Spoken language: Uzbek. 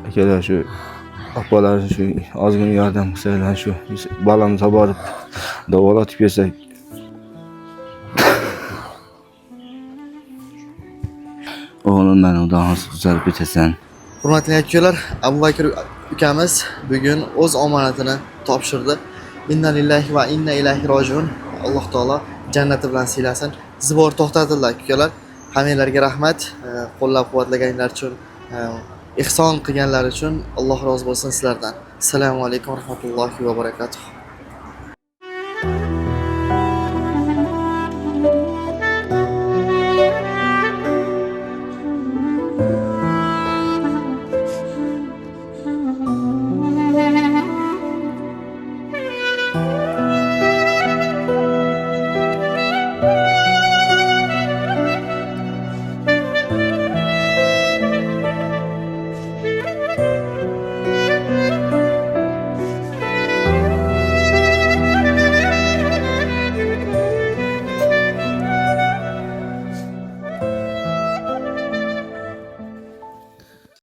akalar shu opalar shu ozgina yordam qilsanglar, shu bolani borib davolatib kelsak. O'g'lim meni Xudo xohlasa tuzalib ketasan. Hurmatli akalar, Abu Bakr ukamiz bugun o'z omonatini topshirdi. Inna lillahi va inna ilayhi rojiun. Alloh taolo jannati bilan siylasin. Sizni bor to'xtatildi akalar. Hammalarga rahmat. Qo'llab-quvvatlaganlar uchun, ihson qilganlar uchun Alloh rozi bo'lsin sizlardan. Assalomu alaykum va rahmatullohi va barakatuh.